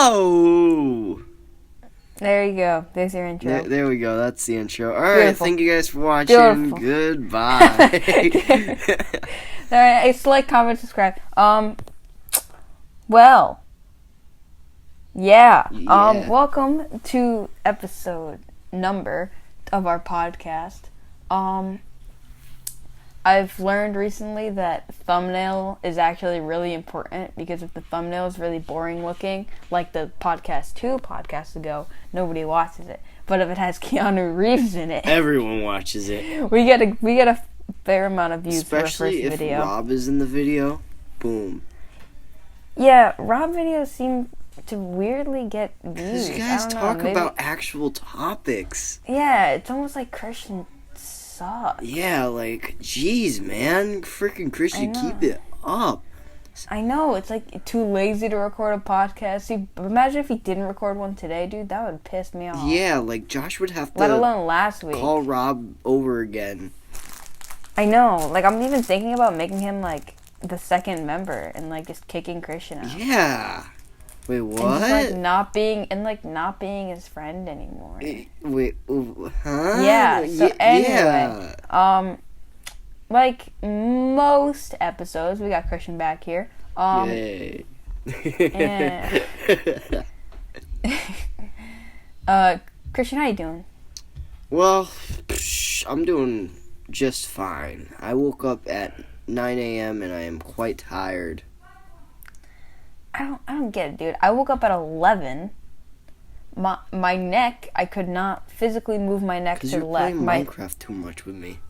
Whoa! There you go. There's your intro. There we go. That's the intro. All right. Beautiful. Thank you guys for watching. Beautiful. Goodbye. All right. It's like, comment, subscribe. Well. Yeah. Welcome to episode number of our podcast. I've learned recently that thumbnail is actually really important, because if the thumbnail is really boring looking, like the podcast 2 podcasts ago, nobody watches it. But if it has Keanu Reeves in it, everyone watches it. We get a fair amount of views for our first video. Especially if Rob is in the video. Boom. Yeah, Rob videos seem to weirdly get views. These guys talk about actual topics. Yeah, it's almost like Christian sucks. Yeah, like, jeez, man. Freaking Christian, keep it up. I know, it's like too lazy to record a podcast. See, imagine if he didn't record one today, dude. That would piss me off. Yeah, like, Josh would have to let alone last week. Call Rob over again. I know. Like, I'm even thinking about making him, like, the second member and, like, just kicking Christian out. Yeah. Wait, what? And just, not being his friend anymore. Wait, huh? Yeah. So anyway, like most episodes, we got Christian back here. Yay. Christian, how you doing? Well, I'm doing just fine. I woke up at 9 a.m. and I am quite tired. I don't get it, dude. I woke up at 11. My neck, I could not physically move my neck to the left. Because you're playing Minecraft too much with me.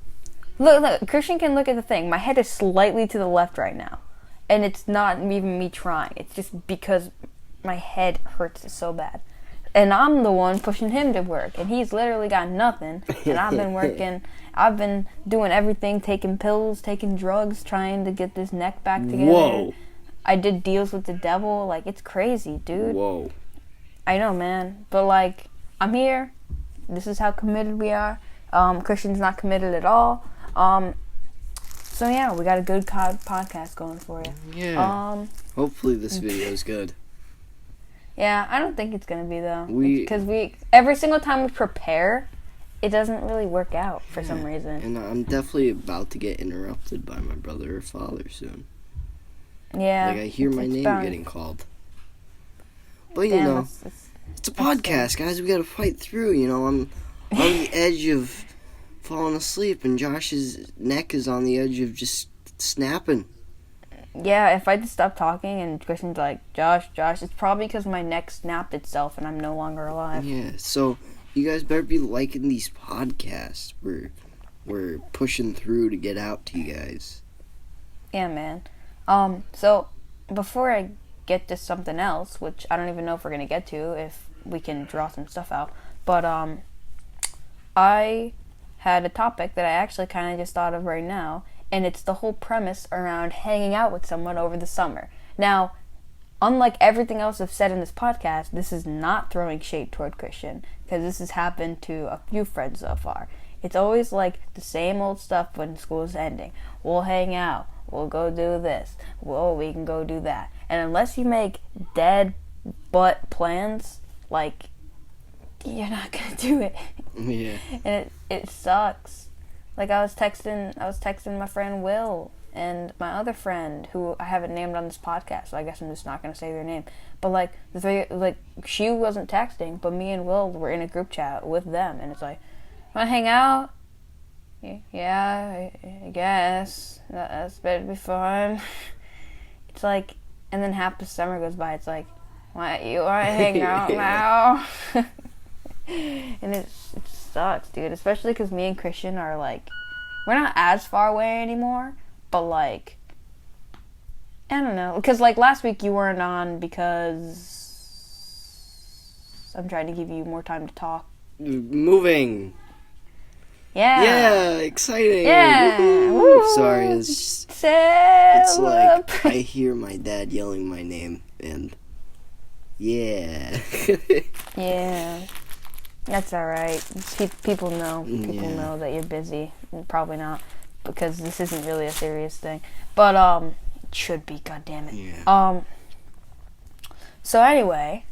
Look, Christian can look at the thing. My head is slightly to the left right now. And it's not even me trying. It's just because my head hurts so bad. And I'm the one pushing him to work. And he's literally got nothing. And I've been working. I've been doing everything, taking pills, taking drugs, trying to get this neck back together. Whoa. I did deals with the devil. Like, it's crazy, dude. Whoa. I know, man. But, like, I'm here. This is how committed we are. Christian's not committed at all. So, yeah, we got a good podcast going for you. Yeah. Hopefully this video is good. Yeah, I don't think it's going to be, though. Because every single time we prepare, it doesn't really work out for some reason. And I'm definitely about to get interrupted by my brother or father soon. Yeah. Like, I hear my name getting called. But, you know, it's a podcast, guys. We gotta fight through, you know. I'm on the edge of falling asleep, and Josh's neck is on the edge of just snapping. Yeah, if I just stop talking and Christian's like, Josh, it's probably because my neck snapped itself and I'm no longer alive. Yeah, so you guys better be liking these podcasts. We're pushing through to get out to you guys. Yeah, man. So, before I get to something else, which I don't even know if we're going to get to, if we can draw some stuff out, but, I had a topic that I actually kind of just thought of right now, and it's the whole premise around hanging out with someone over the summer. Now, unlike everything else I've said in this podcast, this is not throwing shade toward Christian, because this has happened to a few friends so far. It's always like the same old stuff when school's ending. We'll hang out. We'll go do this. Whoa, we can go do that. And unless you make dead butt plans, like, you're not gonna do it. Yeah. And it sucks. Like, I was texting my friend Will and my other friend, who I haven't named on this podcast, so I guess I'm just not gonna say their name. But like she wasn't texting, but me and Will were in a group chat with them, and it's like, wanna hang out? Yeah, I guess. That's better to be fun. It's like, and then half the summer goes by, it's like, what, you want to hang out now? And it sucks, dude. Especially because me and Christian are, like, we're not as far away anymore, but, like, I don't know. Because, like, last week you weren't on because I'm trying to give you more time to talk. Moving. Yeah. Yeah, exciting. Yeah. Woo. Sorry, it's like I hear my dad yelling my name, and yeah. Yeah. That's alright. People know. People know that you're busy. Probably not, because this isn't really a serious thing. But, it should be, goddammit. Yeah. So anyway,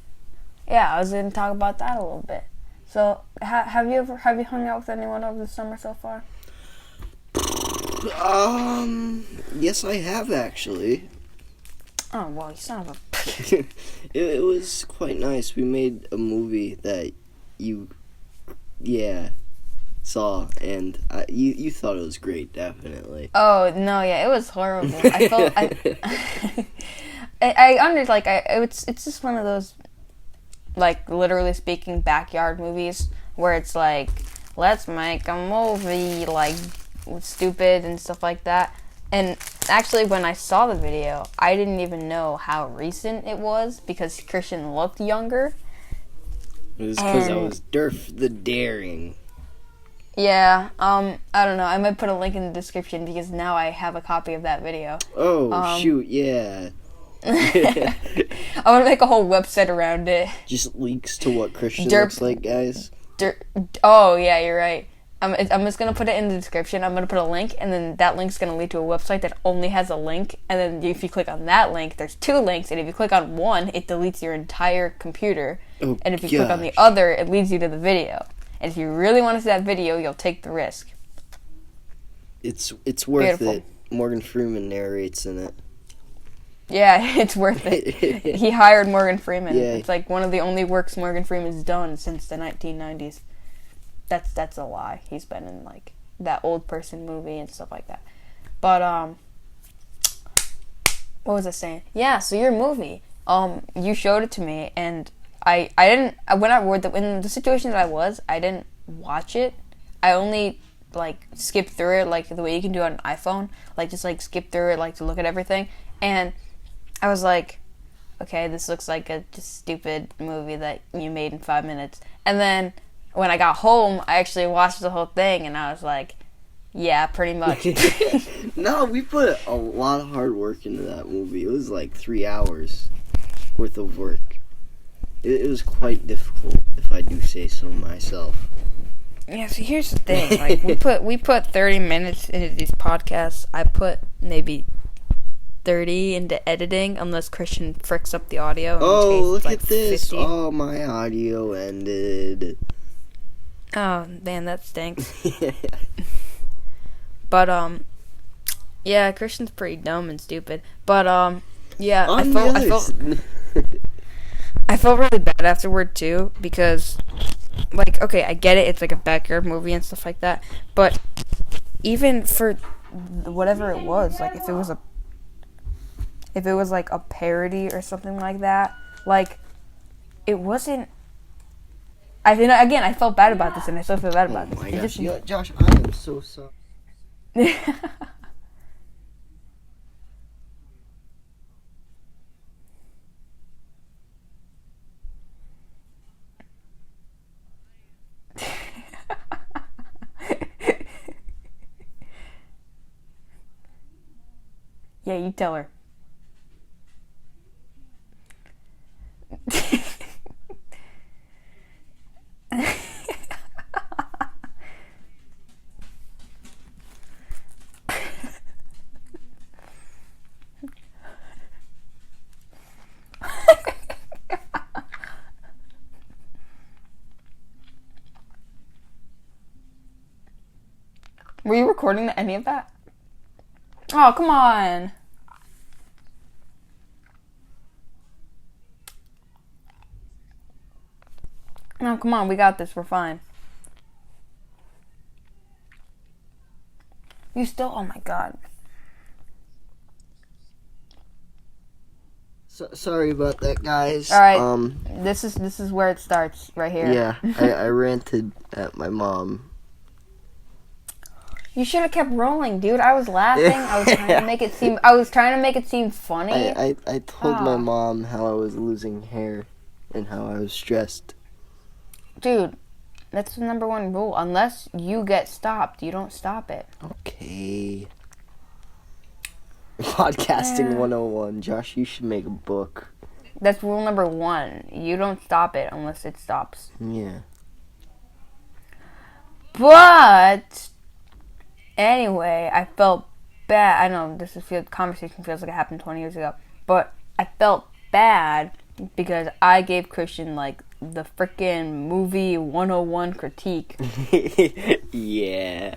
Yeah, I was going to talk about that a little bit. So, have you hung out with anyone over the summer so far? Yes, I have actually. Oh, well, you son of a... It was quite nice. We made a movie that you, saw, and you thought it was great, definitely. Oh, no, yeah, it was horrible. I felt... it's just one of those, like, literally speaking, backyard movies where it's like, let's make a movie, like, stupid and stuff like that. And actually, when I saw the video, I didn't even know how recent it was because Christian looked younger. It was because I was Durf the Daring. Yeah, I don't know. I might put a link in the description because now I have a copy of that video. Oh, shoot, yeah. I want to make a whole website around it. Just links to what Christian looks like, guys. Oh, yeah, you're right. I'm just going to put it in the description. I'm going to put a link, and then that link's going to lead to a website that only has a link. And then if you click on that link, there's 2 links. And if you click on one, it deletes your entire computer. Oh, and if you click on the other, it leads you to the video. And if you really want to see that video, you'll take the risk. It's worth it. Morgan Freeman narrates in it. Yeah, it's worth it. He hired Morgan Freeman. Yeah. It's like one of the only works Morgan Freeman's done since the 1990s. That's a lie. He's been in like that old person movie and stuff like that. But what was I saying? Yeah, so your movie. You showed it to me, and I didn't in the situation that I didn't watch it. I only like skipped through it like the way you can do on an iPhone, like just like skip through it like to look at everything. And I was like, okay, this looks like a just stupid movie that you made in 5 minutes. And then when I got home, I actually watched the whole thing, and I was like, yeah, pretty much. No, we put a lot of hard work into that movie. It was like 3 hours worth of work. It was quite difficult, if I do say so myself. Yeah, so here's the thing. Like we put 30 minutes into these podcasts. I put maybe 30 into editing, unless Christian fricks up the audio. Oh, look like at this. 50. Oh, my audio ended. Oh, man, that stinks. But, yeah, Christian's pretty dumb and stupid. But, yeah, I felt really bad afterward, too, because, like, okay, I get it, it's like a backyard movie and stuff like that, but even for whatever it was, like, if it was like a parody or something like that, like, it wasn't. I mean, again, I felt bad about this, and I still feel bad about this. My gosh. Josh, I am so sorry. Yeah, you tell her. Were you recording any of that? Oh, come on. No, come on, we got this, we're fine. You still, oh my god. Sorry about that, guys. Alright, this is where it starts, right here. Yeah, I ranted at my mom. You should have kept rolling, dude. I was laughing. I was trying to make it seem funny. I told my mom how I was losing hair and how I was stressed. Dude, that's the number one rule. Unless you get stopped, you don't stop it. Okay. Podcasting 101. Josh, you should make a book. That's rule number 1. You don't stop it unless it stops. Yeah. But anyway, I felt bad. I know conversation feels like it happened 20 years ago, but I felt bad because I gave Christian, like, the frickin' movie 101 critique. Yeah.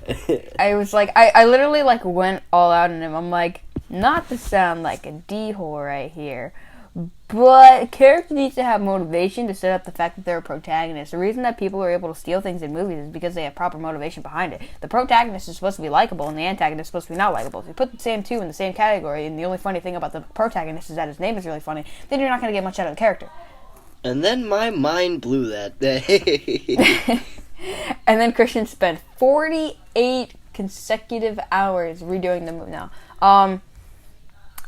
I was like, I literally, like, went all out on him. I'm like, not to sound like a D-whore right here, but character needs to have motivation to set up the fact that they're a protagonist. The reason that people are able to steal things in movies is because they have proper motivation behind it. The protagonist is supposed to be likable, and the antagonist is supposed to be not likable. If you put the same two in the same category, and the only funny thing about the protagonist is that his name is really funny, then you're not going to get much out of the character. And then my mind blew that day. And then Christian spent 48 consecutive hours redoing the movie. No.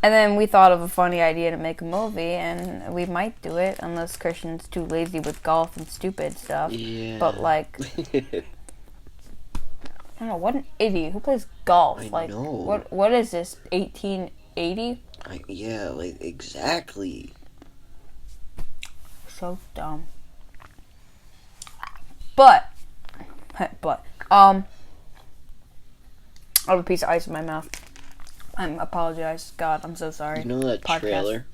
And then we thought of a funny idea to make a movie, and we might do it, unless Christian's too lazy with golf and stupid stuff. Yeah. But, like, I don't know, what an idiot. Who plays golf? I know. What is this, 1880? Yeah, like, exactly. So dumb. But, I have a piece of ice in my mouth. I apologize. God, I'm so sorry. You know that Podcast. trailer?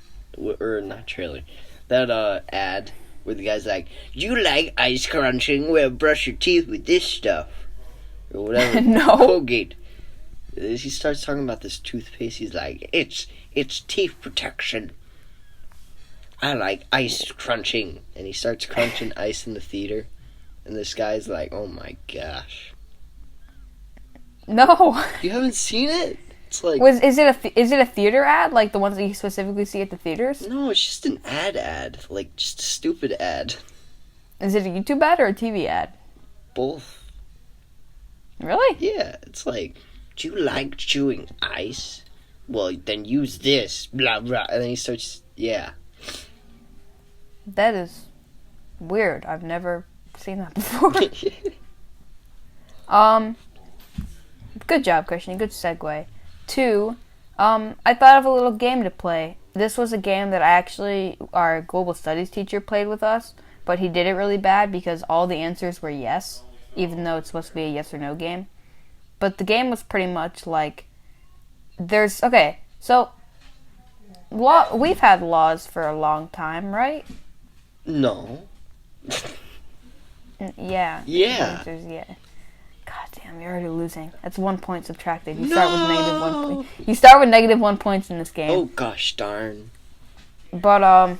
Or not trailer. That ad where the guy's like, "You like ice crunching? Well, brush your teeth with this stuff." Or whatever. No. Colgate. He starts talking about this toothpaste. He's like, it's teeth protection. I like ice crunching. And he starts crunching ice in the theater. And this guy's like, oh my gosh. No. You haven't seen it? It's like... Is it a theater ad? Like the ones that you specifically see at the theaters? No, it's just an ad. Like, just a stupid ad. Is it a YouTube ad or a TV ad? Both. Really? Yeah, it's like, do you like chewing ice? Well, then use this, blah, blah. And then he starts, yeah. That is weird. I've never seen that before. Good job, Christian. Good segue. 2, I thought of a little game to play. This was a game that our global studies teacher played with us, but he did it really bad because all the answers were yes, even though it's supposed to be a yes or no game. But the game was pretty much like, so we've had laws for a long time, right? No. Yeah. Yeah. The answer is yeah. God damn, you're already losing. That's 1 point subtracted. You start with negative 1 point. You start with negative 1 points in this game. Oh gosh darn. But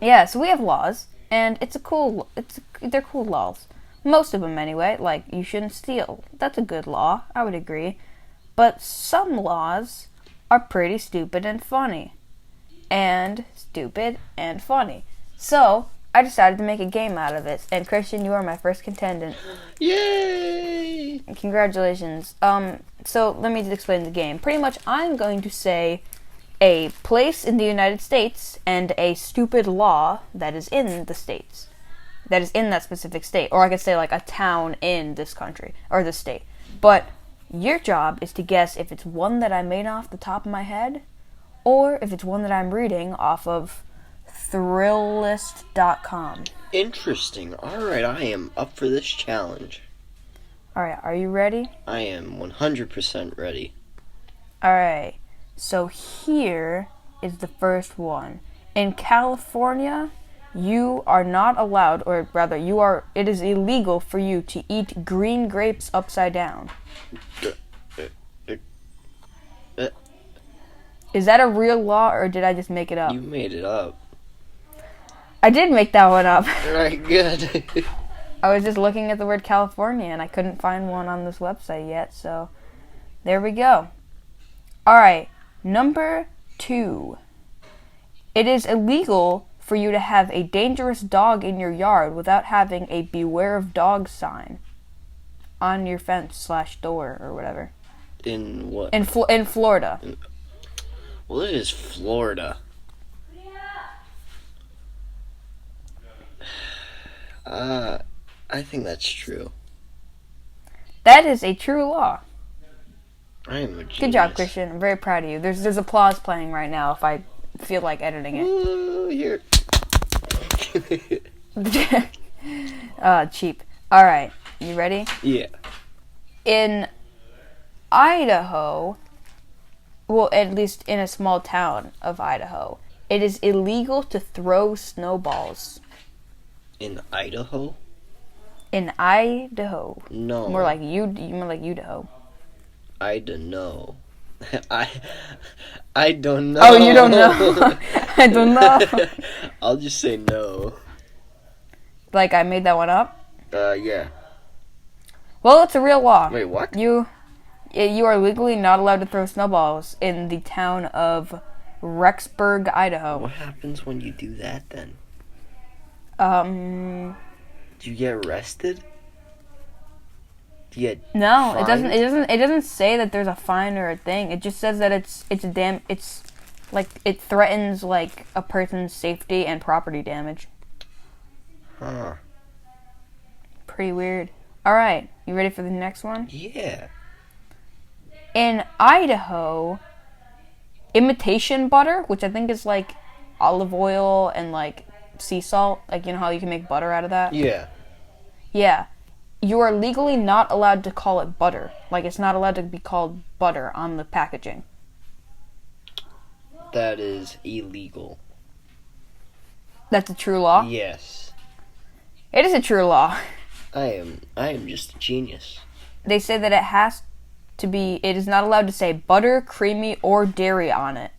yeah. So we have laws, and they're cool laws. Most of them anyway. Like you shouldn't steal. That's a good law. I would agree. But some laws are pretty stupid and funny. So I decided to make a game out of it, and Christian, you are my first contestant. Yay! Congratulations. So let me just explain the game. Pretty much, I'm going to say a place in the United States and a stupid law that is in the states. That is in that specific state. Or I could say like a town in this country, or this state. But your job is to guess if it's one that I made off the top of my head, or if it's one that I'm reading off of Thrillist.com. Interesting. Alright, I am up for this challenge. Alright, are you ready? I am 100% ready. Alright, so here is the first one. In California, you are not allowed, or rather, it is illegal for you to eat green grapes upside down. Is that a real law, or did I just make it up? You made it up. I did make that one up. Alright, good. I was just looking at the word California, and I couldn't find one on this website yet, so there we go. Alright, number 2. It is illegal for you to have a dangerous dog in your yard without having a beware of dogs sign on your fence/door or whatever. In what? In Florida. Well, it is Florida. I think that's true. That is a true law. I am a genius. Good job, Christian. I'm very proud of you. There's applause playing right now if I feel like editing it. Ooh, here. Cheap. Alright, you ready? Yeah. In Idaho, well, at least in a small town of Idaho, It is illegal to throw snowballs. In Idaho? In Idaho. No. More like Idaho. I don't know. I don't know. Oh, you don't know? I don't know. I'll just say no. Like I made that one up? Yeah. Well, it's a real law. Wait, what? You are legally not allowed to throw snowballs in the town of Rexburg, Idaho. What happens when you do that then? Do you get arrested? Do you get No, fined? it doesn't say that there's a fine or a thing. It just says that it's like it threatens like a person's safety and property damage. Huh. Pretty weird. All right, you ready for the next one? Yeah. In Idaho, imitation butter, which I think is like olive oil and like sea salt, like you know how you can make butter out of that? Yeah. Yeah. You are legally not allowed to call it butter. Like it's not allowed to be called butter on the packaging. That is illegal. That's a true law? Yes. It is a true law. I am just a genius. They say that it is not allowed to say butter, creamy, or dairy on it.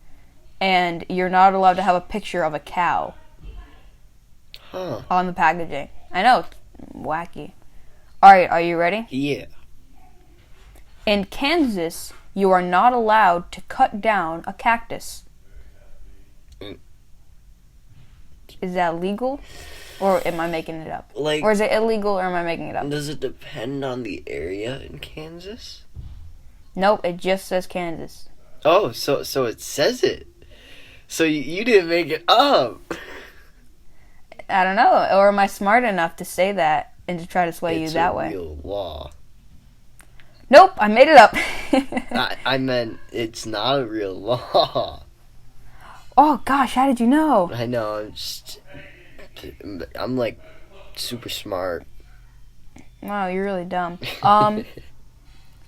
And you're not allowed to have a picture of a cow on the packaging. I know, it's wacky. Alright, are you ready? Yeah. In Kansas, you are not allowed to cut down a cactus. Is that legal? Or am I making it up? Or is it illegal or am I making it up? Does it depend on the area in Kansas? Nope, it just says Kansas. Oh, so it says it. So you didn't make it up. I don't know. Or am I smart enough to say that and to try to sway you that way? It's a real law. Nope, I made it up. I meant it's not a real law. Oh gosh, how did you know? I know, I'm like super smart. Wow, you're really dumb.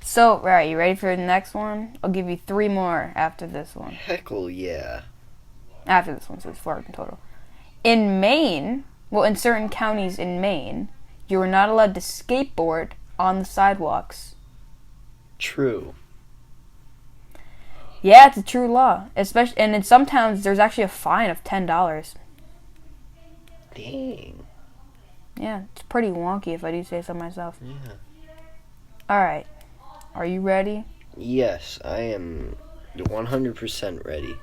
So, right, you ready for the next one? I'll give you 3 more after this one. Heckle yeah. After this one, so it's 4 in total. In Maine, well, in certain counties in Maine, you are not allowed to skateboard on the sidewalks. True. Yeah, it's a true law. Especially, and in some towns, there's actually a fine of $10. Dang. Yeah, it's pretty wonky if I do say so myself. Yeah. Alright. Are you ready? Yes, I am 100% ready.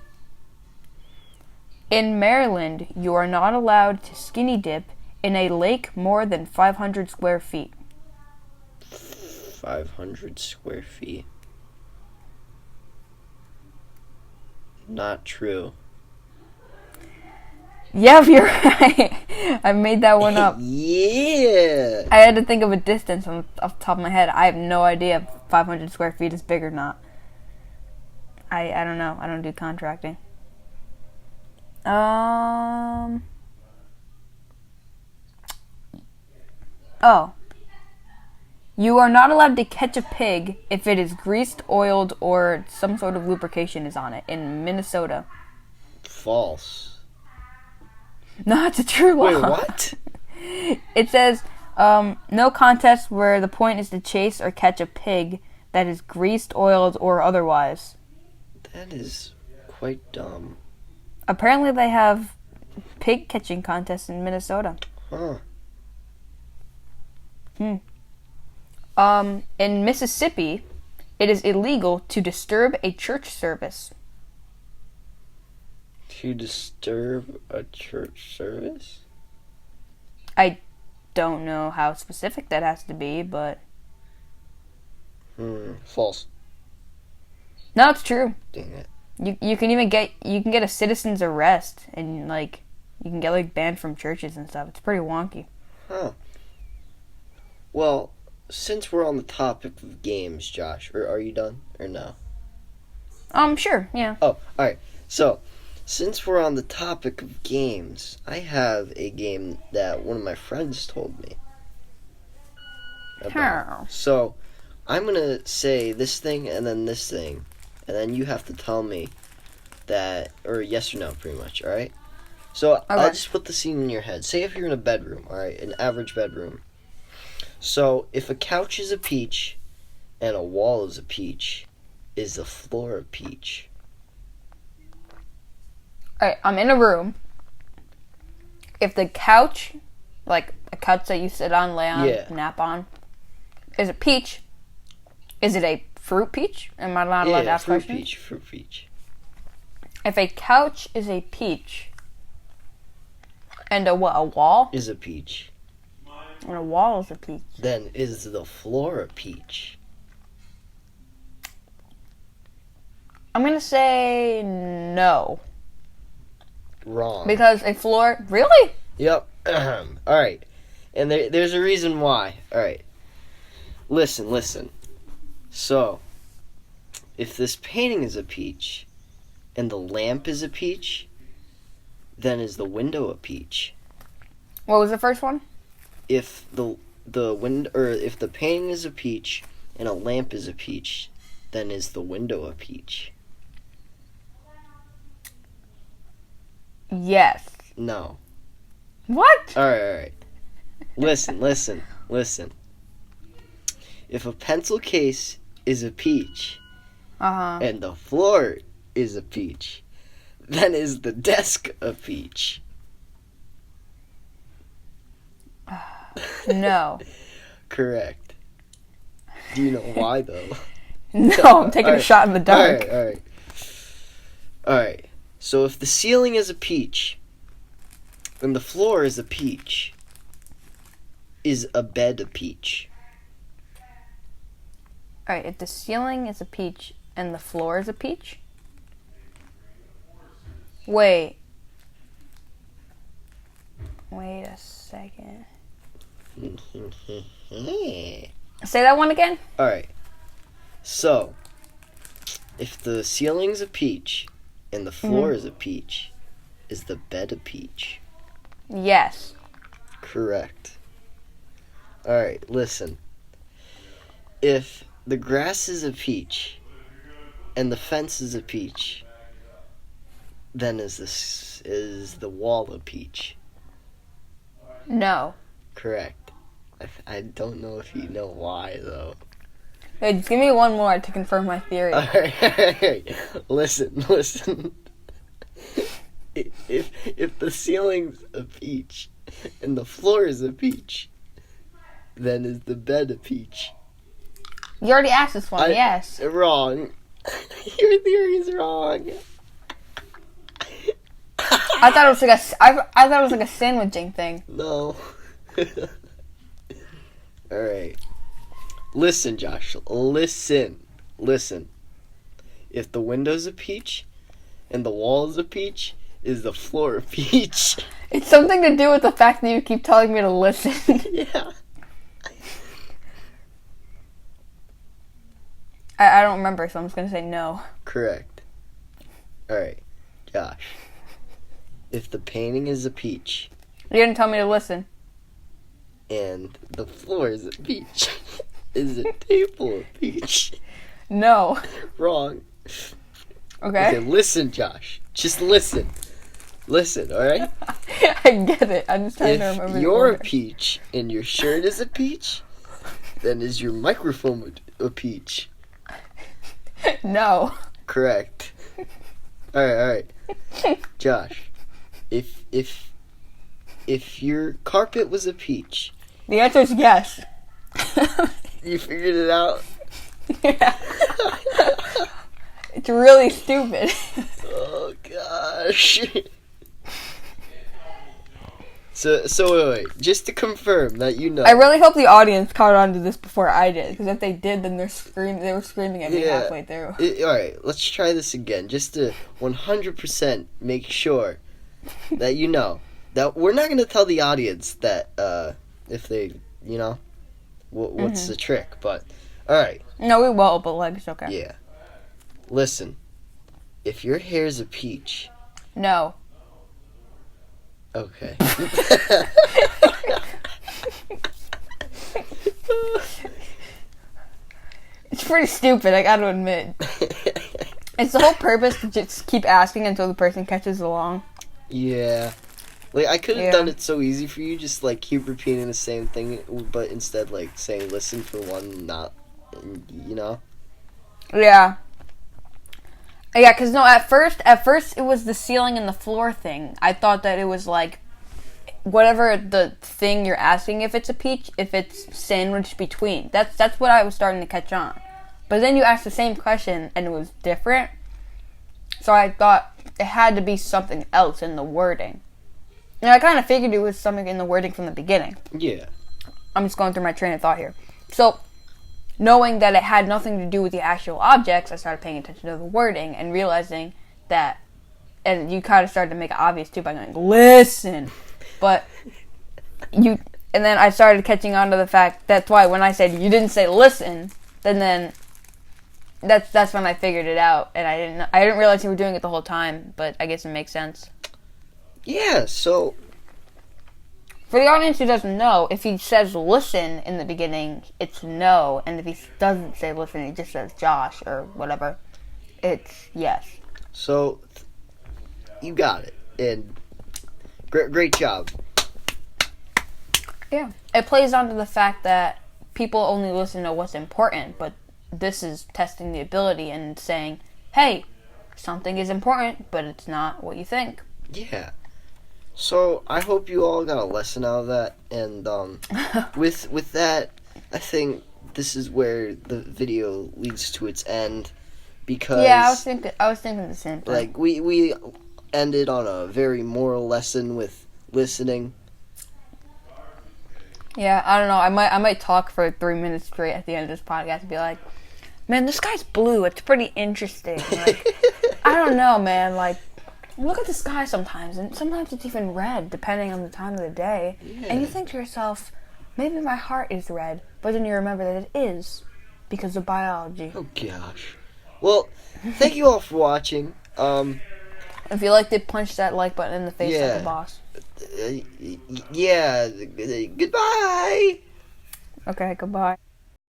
In Maryland, you are not allowed to skinny dip in a lake more than 500 square feet. 500 square feet. Not true. Yep, you're right. I made that one up. Yeah. I had to think of a distance off the top of my head. I have no idea if 500 square feet is big or not. I don't know. I don't do contracting. Oh. You are not allowed to catch a pig if it is greased, oiled, or some sort of lubrication is on it in Minnesota. False. No, it's a true law. Wait, what? It says, no contest where the point is to chase or catch a pig that is greased, oiled, or otherwise. That is quite dumb. Apparently they have pig catching contests in Minnesota. Huh. In Mississippi, it is illegal to disturb a church service. To disturb a church service? I don't know how specific that has to be, but... False. No, it's true. Dang it. You can even get a citizen's arrest and like you can get like banned from churches and stuff. It's pretty wonky. Huh. Well, since we're on the topic of games, Josh, are you done or no? Sure, yeah. Oh, alright. So, since we're on the topic of games, I have a game that one of my friends told me about. So, I'm gonna say this thing and then this thing, and then you have to tell me that, or yes or no, pretty much, alright? So, Okay. I'll just put the scene in your head. Say if you're in a bedroom, alright? An average bedroom. So, if a couch is a peach and a wall is a peach, is the floor a peach? Alright, I'm in a room. If the couch, like a couch that you sit on, lay on, nap on, is a peach, is it a fruit peach? Am I not allowed to ask questions? Fruit peach. If a couch is a peach, and a wall? Is a peach. And a wall is a peach. Then is the floor a peach? I'm going to say no. Wrong. Because a floor... Really? Yep. Alright. And there's a reason why. Alright. Listen. So, if this painting is a peach, and the lamp is a peach, then is the window a peach? What was the first one? If if the painting is a peach and a lamp is a peach, then is the window a peach? Yes. No. What? Alright. Listen. If a pencil case is a peach, and the floor is a peach, then is the desk a peach? No. Correct. Do you know why, though? No, I'm taking a shot in the dark. Alright. So if the ceiling is a peach, and the floor is a peach, is a bed a peach? Alright, if the ceiling is a peach and the floor is a peach? Wait a second. Say that one again? Alright. So, if the ceiling's a peach and the floor is a peach, is the bed a peach? Yes. Correct. Alright, listen. If the grass is a peach and the fence is a peach, then is the wall a peach? No. Correct. I don't know if you know why, though. Wait, just give me one more to confirm my theory. Alright. Listen. If the ceiling's a peach and the floor is a peach, then is the bed a peach? You already asked this one, yes. Wrong. Your theory's wrong. I thought it was like a sandwiching thing. No. Alright. Listen, Josh. Listen. If the window's a peach and the wall is a peach, is the floor a peach? It's something to do with the fact that you keep telling me to listen. Yeah. I don't remember, so I'm just going to say no. Correct. Alright. Josh. If the painting is a peach... You didn't tell me to listen. And the floor is a peach. Is the table a peach? No. Wrong. Okay, listen, Josh. Just listen. Listen, alright? I get it. I'm just trying to remember. If you're a peach and your shirt is a peach, then is your microphone a peach? No. Correct. Alright. Josh, if your carpet was a peach... The answer is yes. You figured it out? Yeah. It's really stupid. Oh, gosh. So wait. Just to confirm that you know. I really hope the audience caught on to this before I did, because if they did, then they were screaming at me halfway through. Alright, let's try this again, just to 100% make sure that you know. That we're not going to tell the audience that, if they, what's the trick, but, alright. No, we won't, but it's okay. Yeah. Listen, if your hair's a peach... No. Okay. It's pretty stupid, I gotta admit. It's the whole purpose to just keep asking until the person catches along. Yeah. Like, I could have done it so easy for you, just, like, keep repeating the same thing, but instead, like, saying listen for one, not, you know? Yeah. Yeah, because, no, at first it was the ceiling and the floor thing. I thought that it was, like, whatever the thing you're asking, if it's a peach, if it's sandwiched between. That's what I was starting to catch on. But then you asked the same question, and it was different. So I thought it had to be something else in the wording. And I kind of figured it was something in the wording from the beginning. Yeah. I'm just going through my train of thought here. So, knowing that it had nothing to do with the actual objects, I started paying attention to the wording and realizing that, and you kind of started to make it obvious too by going, listen. But and then I started catching on to the fact, that's why when I said you didn't say listen, then that's when I figured it out, and I didn't realize you were doing it the whole time, but I guess it makes sense. Yeah, so... For the audience who doesn't know, if he says listen in the beginning, it's no, and if he doesn't say listen, he just says Josh or whatever, it's yes. So, you got it, and great job. Yeah. It plays on to the fact that people only listen to what's important, but this is testing the ability and saying, hey, something is important, but it's not what you think. Yeah. So, I hope you all got a lesson out of that, and with that, I think this is where the video leads to its end, because... Yeah, I was thinking the same thing. Like, we ended on a very moral lesson with listening. Yeah, I don't know, I might talk for 3 minutes straight at the end of this podcast and be like, man, the sky's blue, it's pretty interesting. Like, I don't know, man, like, look at the sky sometimes, and sometimes it's even red, depending on the time of the day. Yeah. And you think to yourself, maybe my heart is red, but then you remember that it is, because of biology. Oh, gosh. Well, thank you all for watching. If you liked it, punch that like button in the face like a boss. Yeah, goodbye! Okay, goodbye.